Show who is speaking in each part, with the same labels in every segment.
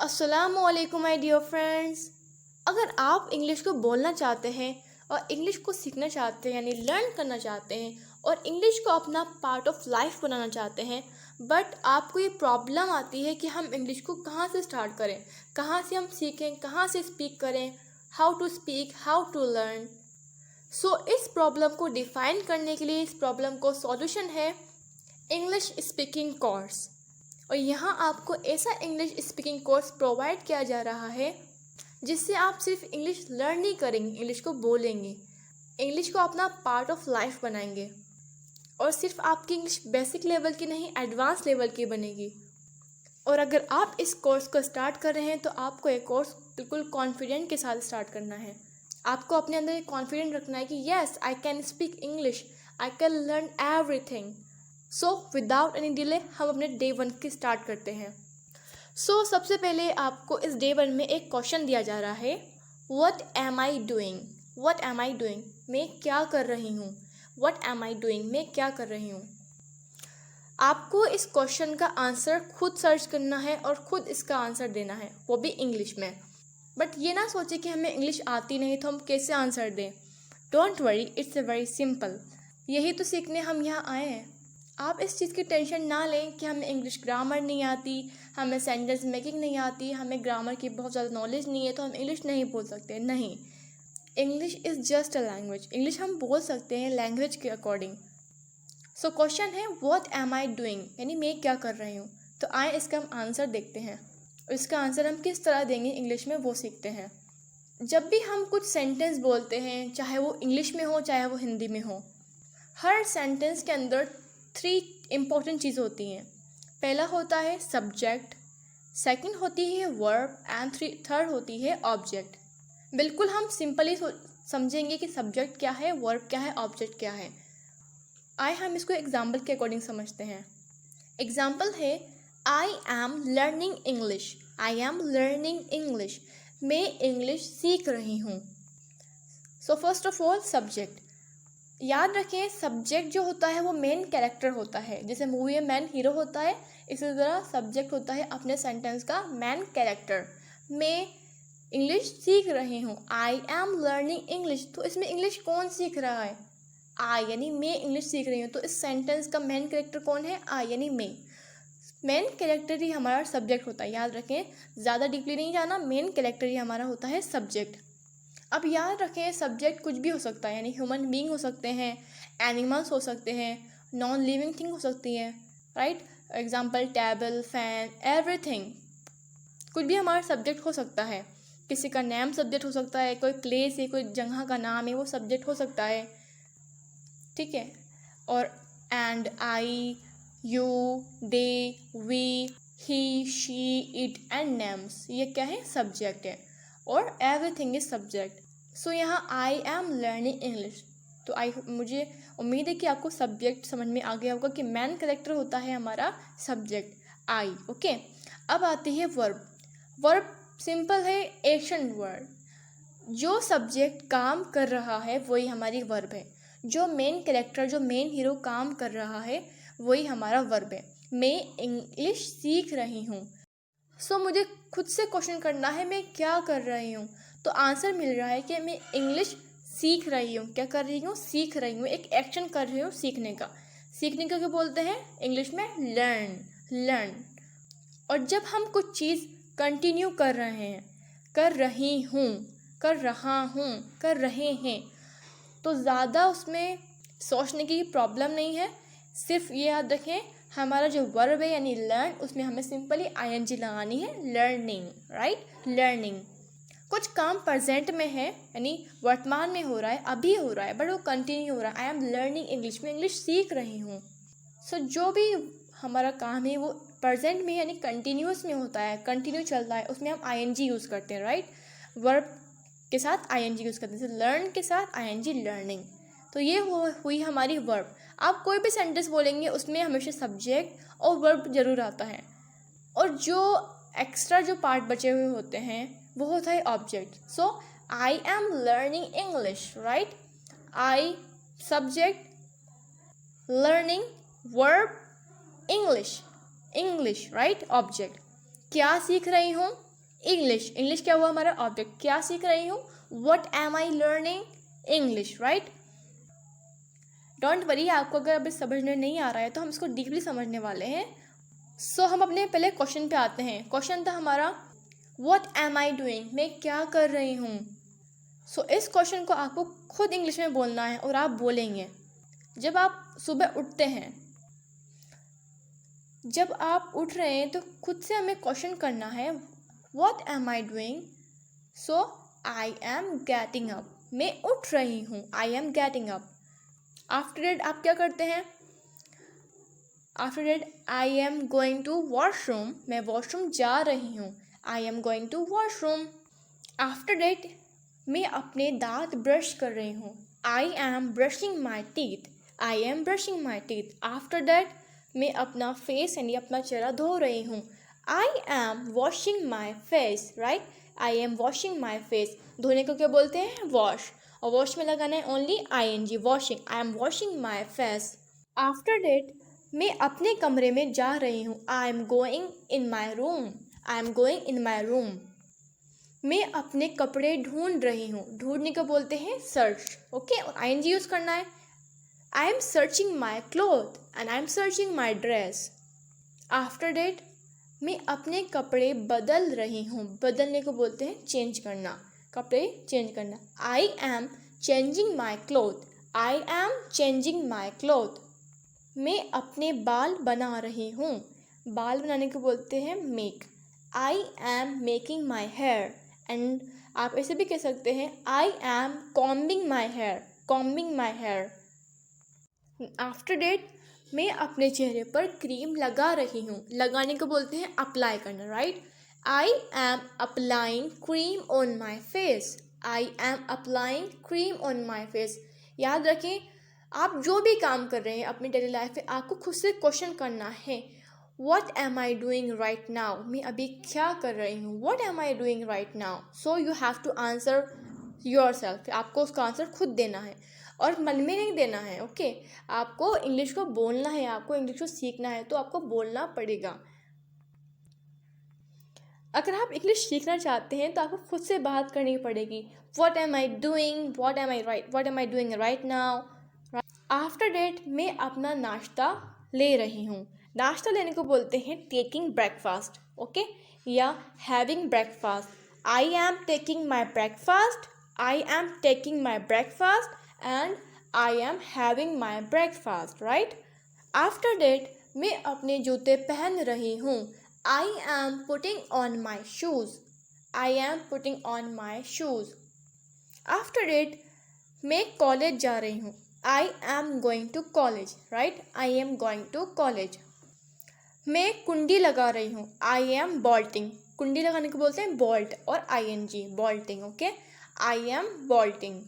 Speaker 1: अस्सलामुअलैकुम my dear friends. अगर आप इंग्लिश को बोलना चाहते हैं और इंग्लिश को सीखना चाहते हैं यानी लर्न करना चाहते हैं और इंग्लिश को अपना पार्ट ऑफ लाइफ बनाना चाहते हैं, बट आपको ये प्रॉब्लम आती है कि हम इंग्लिश को कहाँ से स्टार्ट करें, कहाँ से हम सीखें, कहाँ से स्पीक करें, how to speak, how to learn. So इस प्रॉब्लम को डिफाइन करने के लिए, इस प्रॉब्लम को सॉल्यूशन है इंग्लिश स्पीकिंग कोर्स। और यहाँ आपको ऐसा इंग्लिश स्पीकिंग कोर्स प्रोवाइड किया जा रहा है जिससे आप सिर्फ इंग्लिश लर्न नहीं करेंगे, इंग्लिश को बोलेंगे, इंग्लिश को अपना पार्ट ऑफ लाइफ बनाएंगे। और सिर्फ आपकी इंग्लिश बेसिक लेवल की नहीं, एडवांस लेवल की बनेगी। और अगर आप इस कोर्स को स्टार्ट कर रहे हैं तो आपको ये कोर्स बिल्कुल कॉन्फिडेंट के साथ स्टार्ट करना है। आपको अपने अंदर एक कॉन्फिडेंट रखना है कि yes I can speak English, I can learn everything. So without any delay हम अपने डे 1 की स्टार्ट करते हैं। सबसे पहले आपको इस डे 1 में एक क्वेश्चन दिया जा रहा है, what am I doing. What am I doing, मैं क्या कर रही हूँ। व्हाट एम आई डूइंग, मैं क्या कर रही हूँ। आपको इस क्वेश्चन का आंसर खुद सर्च करना है और खुद इसका आंसर देना है, वो भी इंग्लिश में। बट ये ना सोचे कि हमें इंग्लिश आती नहीं तो हम कैसे आंसर दें। Don't worry, it's very simple. यही तो सीखने हम यहाँ आए हैं। आप इस चीज़ की टेंशन ना लें कि हमें इंग्लिश ग्रामर नहीं आती, हमें सेंटेंस मेकिंग नहीं आती, हमें ग्रामर की बहुत ज़्यादा नॉलेज नहीं है तो हम इंग्लिश नहीं बोल सकते। नहीं, English is just a language. English हम बोल सकते हैं लैंग्वेज के अकॉर्डिंग। सो क्वेश्चन है व्हाट एम आई डूइंग, यानी मैं क्या कर रही हूँ। तो आए इसका हम आंसर देखते हैं और इसका आंसर हम किस तरह देंगे इंग्लिश में वो सीखते हैं। जब भी हम कुछ सेंटेंस बोलते हैं, चाहे वो इंग्लिश में हो चाहे वो हिंदी में हो, हर सेंटेंस के अंदर 3 इम्पोर्टेंट चीज़ होती हैं। पहला होता है सब्जेक्ट, सेकंड होती है वर्ब एंड थर्ड होती है ऑब्जेक्ट। बिल्कुल हम सिंपली समझेंगे कि सब्जेक्ट क्या है, वर्ब क्या है, ऑब्जेक्ट क्या है। आए हम इसको एग्जाम्पल के अकॉर्डिंग समझते हैं। एग्जाम्पल है I am learning English. I am learning English, मैं इंग्लिश सीख रही हूँ। So first of all subject. याद रखें, सब्जेक्ट जो होता है वो मेन कैरेक्टर होता है। जैसे मूवी में मैन हीरो होता है, इसी तरह सब्जेक्ट होता है अपने सेंटेंस का मैन कैरेक्टर। मैं इंग्लिश सीख रही हूँ, आई एम लर्निंग इंग्लिश। तो इसमें इंग्लिश कौन सीख रहा है? आई, यानी मैं इंग्लिश सीख रही हूँ। तो इस सेंटेंस का मेन कैरेक्टर कौन है? आई, यानी मैं। मेन कैरेक्टर ही हमारा सब्जेक्ट होता है। याद रखें, ज़्यादा डीपली नहीं जाना, मेन कैरेक्टर ही हमारा होता है सब्जेक्ट। अब याद रखें, सब्जेक्ट कुछ भी हो सकता है, यानी ह्यूमन बीइंग हो सकते हैं, एनिमल्स हो सकते हैं, नॉन लिविंग थिंग हो सकती हैं, right. Example table, fan, everything, कुछ भी हमारा सब्जेक्ट हो सकता है। किसी का नेम सब्जेक्ट हो सकता है, कोई प्लेस है, कोई जगह का नाम है, वो सब्जेक्ट हो सकता है, ठीक है। और and, I, you, they, we, he, she, it and names, ये क्या है? सब्जेक्ट है। और एवरीथिंग इज सब्जेक्ट। सो यहाँ आई एम लर्निंग इंग्लिश। तो मुझे उम्मीद है कि आपको सब्जेक्ट समझ में आ गया होगा कि मेन कैरेक्टर होता है हमारा सब्जेक्ट, आई। ओके, अब आती है वर्ब। वर्ब सिंपल है, एक्शन वर्ड। जो सब्जेक्ट काम कर रहा है वही हमारी वर्ब है। जो मेन कैरेक्टर, जो मेन हीरो काम कर रहा है वही हमारा वर्ब है। मैं इंग्लिश सीख रही हूँ। मुझे खुद से क्वेश्चन करना है, मैं क्या कर रही हूँ। तो आंसर मिल रहा है कि मैं इंग्लिश सीख रही हूँ। क्या कर रही हूँ? सीख रही हूँ। एक एक्शन कर रही हूँ सीखने का। सीखने का क्या बोलते हैं इंग्लिश में? Learn, learn. और जब हम कुछ चीज़ कंटिन्यू कर रहे हैं, कर रही हूँ, कर रहा हूँ, कर रहे हैं, तो ज़्यादा उसमें सोचने की प्रॉब्लम नहीं है। सिर्फ ये याद रखें, हमारा जो वर्ब है यानी लर्न, उसमें हमें सिंपली आईएनजी लगानी है, लर्निंग, राइट, लर्निंग। कुछ काम प्रेजेंट में है, यानी वर्तमान में हो रहा है, अभी हो रहा है, बट वो कंटिन्यू हो रहा है। आई एम लर्निंग इंग्लिश, में इंग्लिश सीख रही हूँ। जो भी हमारा काम है वो प्रेजेंट में यानी कंटिन्यूस में होता है, कंटिन्यू चल रहा है, उसमें हम आईएनजी यूज़ करते हैं, राइट। वर्ब के साथ आईएनजी यूज़ करते हैं, जैसे लर्न के साथ आईएनजी, लर्निंग। तो ये हुई हमारी वर्ब। आप कोई भी सेंटेंस बोलेंगे उसमें हमेशा सब्जेक्ट और वर्ब जरूर आता है। और जो एक्स्ट्रा जो पार्ट बचे हुए होते हैं वो होता है object. So I am learning English, right. I subject, learning verb, English, English, right, object. क्या सीख रही हूँ? इंग्लिश, इंग्लिश क्या हुआ हमारा ऑब्जेक्ट, क्या सीख रही हूँ, what am I learning, English, right. Don't worry, आपको अगर अभी समझने नहीं आ रहा है तो हम इसको डीपली समझने वाले हैं। सो हम अपने पहले क्वेश्चन पे आते हैं। क्वेश्चन था हमारा व्हाट एम आई डूइंग, मैं क्या कर रही हूँ। सो इस क्वेश्चन को आपको खुद इंग्लिश में बोलना है और आप बोलेंगे। जब आप सुबह उठते हैं, जब आप उठ रहे हैं तो खुद से हमें क्वेश्चन करना है what am I doing. So I am getting up, मैं उठ रही हूँ, I am getting up. After that आप क्या करते हैं, after that I am going to washroom, मैं वॉशरूम जा रही हूँ, I am going to washroom. After that मैं अपने दांत ब्रश कर रही हूँ, I am brushing my teeth, I am brushing my teeth. After that मैं अपना फेस यानी अपना चेहरा धो रही हूँ, I M washing my face, right, I M washing my face. धोने को क्या बोलते हैं, वॉश, और वॉश में लगाना है only ING, washing, I am washing my face. After that मैं अपने कमरे में जा रही हूँ, I am going in my room, I am going in my room. मैं अपने कपड़े ढूंढ रही हूँ, ढूंढने को बोलते हैं सर्च, ओके, और ING यूज़ करना है। I am searching my cloth and I am searching my dress. After that मैं अपने कपड़े बदल रही हूँ, बदलने को बोलते हैं चेंज करना, कपड़े चेंज करना। I am changing my cloth, I am changing my cloth. मैं अपने बाल बना रही हूँ, बाल बनाने को बोलते हैं make, I am making my hair. And आप ऐसे भी कह सकते हैं I am combing my hair, combing my hair. After that मैं अपने चेहरे पर क्रीम लगा रही हूँ, लगाने को बोलते हैं अप्लाई करना, right. I am applying cream on my face, I am applying cream on my face. याद रखें, आप जो भी काम कर रहे हैं अपनी डेली लाइफ में, आपको खुद से क्वेश्चन करना है what am I doing right now, मैं अभी क्या कर रही हूँ, what am I doing right now. So you have to answer yourself, आपको उसका आंसर खुद देना है और मन में नहीं देना है, ओके। आपको इंग्लिश को बोलना है, आपको इंग्लिश को सीखना है तो आपको बोलना पड़ेगा। अगर आप इंग्लिश सीखना चाहते हैं तो आपको खुद से बात करनी पड़ेगी, what am I doing, what am I right, what am I doing right now. After that मैं अपना नाश्ता ले रही हूँ, नाश्ता लेने को बोलते हैं टेकिंग ब्रेकफास्ट, ओके, या having breakfast. I am taking my breakfast, I am taking my breakfast and I am having my breakfast, right. After that मैं अपने जूते पहन रही हूँ, I am putting on my shoes, I am putting on my shoes. After that मैं college जा रही हूँ, I am going to college, right, I am going to college. मैं कुंडी लगा रही हूँ, आई एम बॉल्टिंग, कुंडी लगाने को बोलते हैं बॉल्ट और ING, बॉल्टिंग, okay, I am बॉल्टिंग।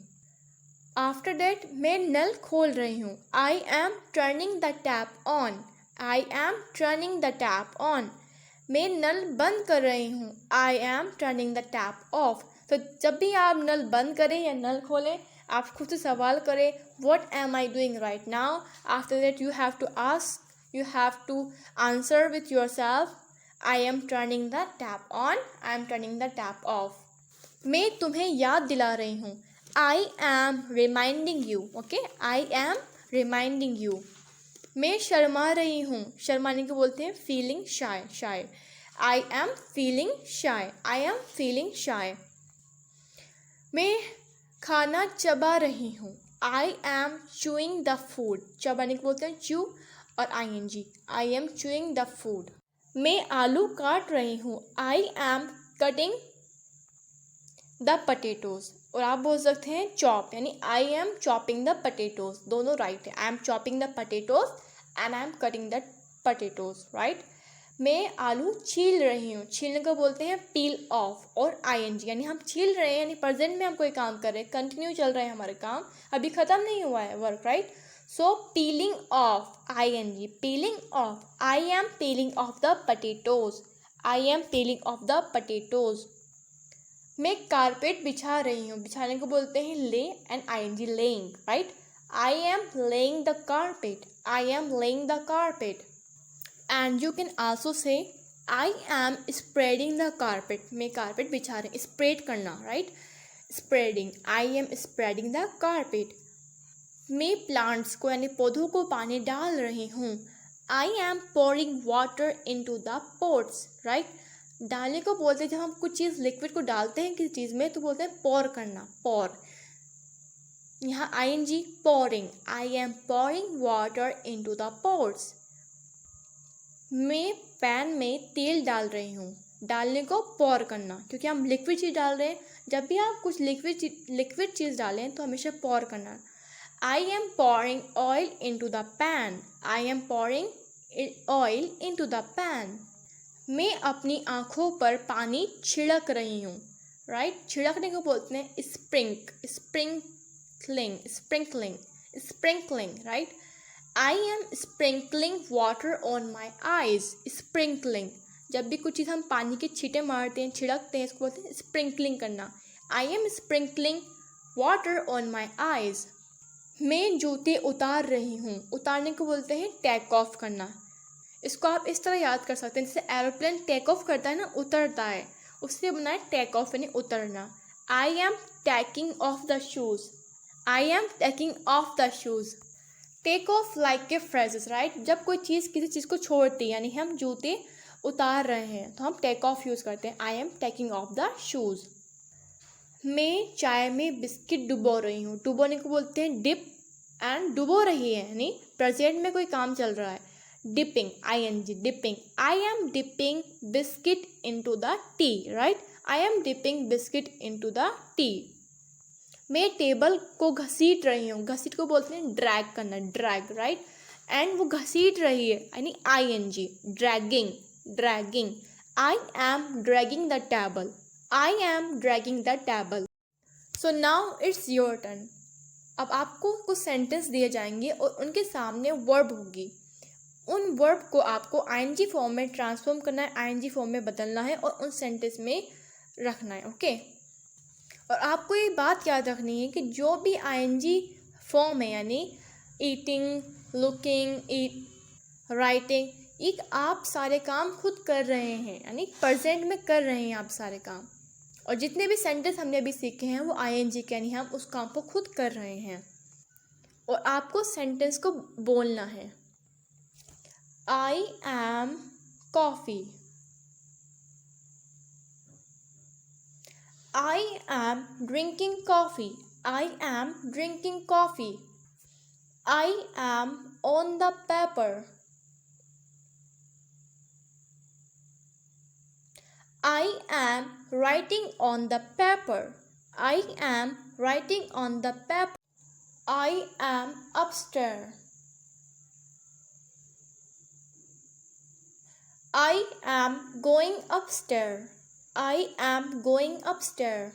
Speaker 1: After that मैं नल खोल रही हूँ, I am turning the tap on, I am turning the tap on. मैं नल बंद कर रही हूँ, I am turning the tap of. तो जब भी आप नल बंद करें या नल खोलें, आप खुद से सवाल करें what am I doing right now. After that you have to ask, you have to answer with yourself, I am turning the tap on, I am turning the tap off. मैं तुम्हें याद दिला रही हूँ, I am reminding you, okay, I am reminding you. मैं शर्मा रही हूँ, शर्माने को बोलते हैं feeling shy, shy, I am feeling shy, I am feeling shy. मैं खाना चबा रही हूँ, I am chewing the food, चबाने को बोलते हैं chew और ING, I am chewing the food. मैं आलू काट रही हूँ, I am cutting the potatoes, और आप बोल सकते हैं चॉप, यानी I am chopping the potatoes, दोनों राइट है। I am chopping the potatoes and I am cutting the potatoes, right. मैं आलू छील रही हूँ, छीलने को बोलते हैं पील ऑफ और ING, यानी हम छील रहे हैं, यानी प्रेजेंट में हम कोई काम कर रहे हैं, कंटिन्यू चल रहा है हमारे काम, अभी ख़त्म नहीं हुआ है work, right. So peeling off, ING, peeling off, I am peeling off the potatoes, I am peeling off the potatoes. मैं कारपेट बिछा रही हूँ, बिछाने को बोलते हैं lay and ING, laying, right. I am laying the carpet, I am laying the carpet. And you can also say I am spreading the carpet, मैं carpet बिछा रही, स्प्रेड करना, right, spreading, I am spreading the carpet. मैं plants को यानी पौधों को पानी डाल रही हूँ, I am pouring water into the pots, right. डालने को बोलते हैं जब हम कुछ चीज़ लिक्विड को डालते हैं किसी चीज़ में तो बोलते हैं पोर करना, पोर। यहाँ I N G, pouring, I am pouring water into the pots. मैं पैन में तेल डाल रही हूँ, डालने को पोर करना, क्योंकि हम लिक्विड चीज़ डाल रहे हैं। जब भी आप कुछ लिक्विड चीज़ डालें तो हमेशा पोर करना। आई am pouring oil into the pan, I am pouring oil into the pan. मैं अपनी आँखों पर पानी छिड़क रही हूँ, राइट। छिड़कने को बोलते हैं sprinkling, right. I M sprinkling water on my eyes, sprinkling. जब भी कुछ चीज़ हम पानी के छींटे मारते हैं, छिड़कते हैं, इसको बोलते हैं स्प्रिंकलिंग करना। I am sprinkling water on my eyes. मैं जूते उतार रही हूँ, उतारने को बोलते हैं टेक ऑफ करना। इसको आप इस तरह याद कर सकते हैं, जैसे एरोप्लेन टेक ऑफ करता है ना, उतरता है, उससे बना है टेक ऑफ यानी उतरना। I am taking off the shoes, I am taking off the shoes. Take off like के फ्रेजेस, राइट। जब कोई चीज़ किसी चीज़ को छोड़ती है यानी हम जूते उतार रहे हैं तो हम टेक ऑफ यूज़ करते हैं, I am taking off the shoes. मैं चाय में बिस्किट डुबो रही हूँ, डुबोने को बोलते हैं डिप, एंड डुबो रही है यानी प्रेजेंट में कोई काम चल रहा है, dipping, I N G, dipping. I am dipping biscuit into the tea, right, I am dipping biscuit into the tea. मैं टेबल को घसीट रही हूँ, घसीट को बोलते हैं ड्रैग करना, ड्रैग, राइट, एंड वो घसीट रही है यानी I N G, dragging, dragging. I am dragging the table, I am dragging the table. So now it's your turn. अब आपको कुछ सेंटेंस दिए जाएंगे और उनके सामने वर्ब होगी। उन वर्ब को आपको आईएनजी फॉर्म में ट्रांसफॉर्म करना है, आईएनजी फॉर्म में बदलना है और उन सेंटेंस में रखना है, ओके। और आपको ये बात याद रखनी है कि जो भी आईएनजी फॉर्म है यानी ईटिंग, लुकिंग, राइटिंग, एक आप सारे काम खुद कर रहे हैं यानी प्रेजेंट में कर रहे हैं आप सारे काम। और जितने भी सेंटेंस हमने अभी सीखे हैं वो आईएनजी के यानी हम उस काम को खुद कर रहे हैं। और आपको सेंटेंस को बोलना है। I am coffee, I am drinking coffee, I am drinking coffee. I am on the paper, I am writing on the paper, I am writing on the paper. I am upstairs, I am going upstairs, I am going upstairs.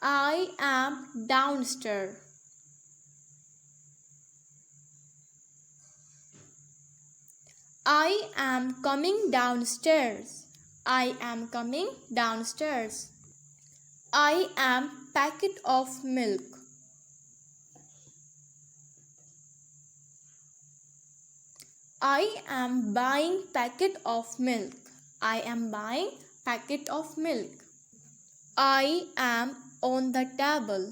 Speaker 1: I am downstairs. I am coming downstairs. I am coming downstairs. I am packet of milk. I am buying packet of milk. I am buying packet of milk. I am on the table.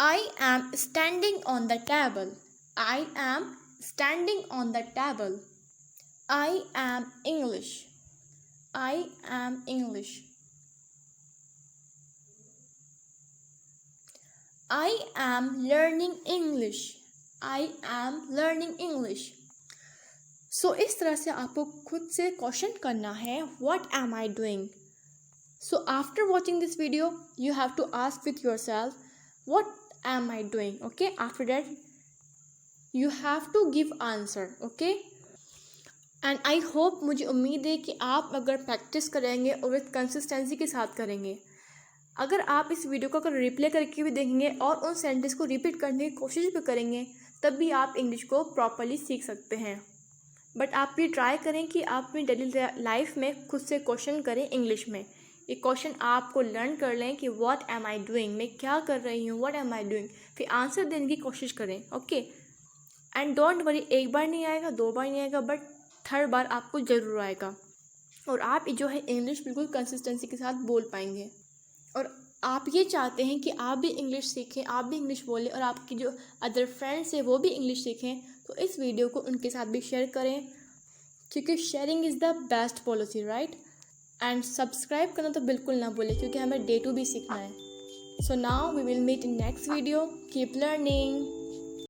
Speaker 1: I am standing on the table. I am standing on the table. I am English. I am English. I am learning English. I am learning English. So इस तरह से आपको खुद से question करना है, what am I doing. So after watching this video you have to ask with yourself what am I doing, okay. After that you have to give answer, okay. And I hope, मुझे उम्मीद है कि आप अगर practice करेंगे और with consistency के साथ करेंगे, अगर आप इस वीडियो को अगर रिप्ले करके भी देखेंगे और उन सेंटेंस को रिपीट करने की कोशिश भी करेंगे, तब भी आप इंग्लिश को प्रॉपरली सीख सकते हैं। बट आप भी ट्राई करें कि आप अपनी डेली लाइफ में खुद से क्वेश्चन करें इंग्लिश में। एक क्वेश्चन आपको लर्न कर लें कि व्हाट एम आई डूइंग, मैं क्या कर रही हूँ, व्हाट एम आई डूइंग, फिर आंसर देने की कोशिश करें, ओके। एंड डोंट वरी, एक बार नहीं आएगा, 2 बार नहीं आएगा, बट थर्ड बार आपको ज़रूर आएगा और आप जो है इंग्लिश बिल्कुल कंसिस्टेंसी के साथ बोल पाएंगे। और आप ये चाहते हैं कि आप भी इंग्लिश सीखें, आप भी इंग्लिश बोलें और आपकी जो अदर फ्रेंड्स हैं वो भी इंग्लिश सीखें, तो इस वीडियो को उनके साथ भी शेयर करें, क्योंकि sharing is the best policy, right. And subscribe करना तो बिल्कुल ना भूलें, क्योंकि हमें डे 2 भी सीखना है। So now we will meet in next video. Keep learning.